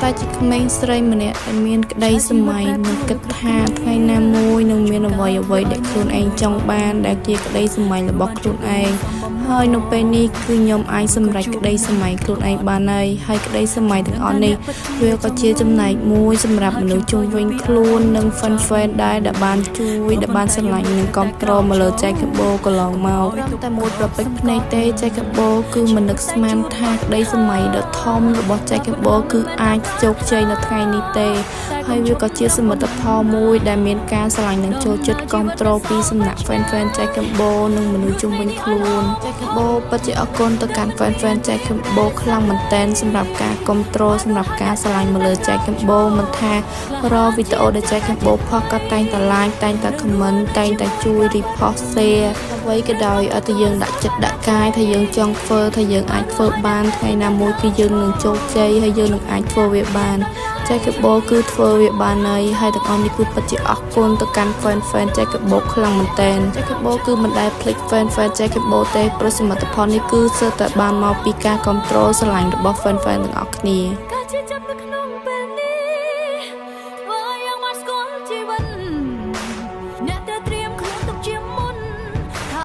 តែជាក្មេងស្រីម្នាក់ដែលមានក្តីសម័យនិងគិតថាថ្ងៃណាមួយនឹងមានអ្វីដែលខ្លួនឯងចង់បានដែលជាក្តីសម័យរបស់ខ្លួនឯងហើយនៅពេលនេះគឺខ្ញុំអាចសម្រេចក្តីសម័យខ្លួនឯងបានហើយក្តីសម័យទាំងអស់នេះវាក៏ជាចំណែកមួយសម្រាប់មនុស្សជុំវិញខ្លួននិង fan ដែលបានជួយដែលបានស្រឡាញ់និងគាំទ្រមកលើ Jacob Ball កន្លងមកតែមួយប្រពេចភ្នែកទេ Jacob Ball គឺមិននឹកស្មានថាក្តីសម័យដ៏ធំរបស់ Jacob Ball គឺអាចជោគជ័យនៅថ្ងៃនេះទេហើយវាក៏ជាសមិទ្ធផលមួយដែលមានការស្រឡាញ់និងចូលចិត្តគាំទ្រពីសំណាក់ fan Jacob Ball និងមនុស្សជុំវិញខ្លួន Jacob Ball ពិតជាអរគុណទៅកាន់ fan Jacob Ball ខ្លាំងមែនទែនសម្រាប់ការគាំទ្រសម្រាប់ការស្រឡាញ់មកលើ Jacob Ball មិនថារាល់វីដេអូដែល Jacob Ball ផុសក៏តែងតែ like តែងតែ comment តែងតែជួយ repost share អ្វីក៏ដោយឲ្យតែយើងដាក់ចិត្តដាក់កាយថាយើងចង់ធ្វើថាយើងអាចធ្វើបានថ្ងៃណាមួយគឺយើងនឹងជោគជ័យហើយយើងនឹងអាចធ្វើវាបាន Jacob Ball គឺធ្វើវាបានហើយទាំងអស់នេះគឺពិតជាអរគុណទៅកាន់ fan Jacob Ball ខ្លាំងមែនទែន Jacob Ball គឺមិនដែលភ្លេច fan Jacob Ball ទេព្រោះសមិទ្ធផលនេះគឺស្ទើរតែបានមកពីការគាំទ្រស្រឡាញ់របស់ fan ទាំងអស់គ្នា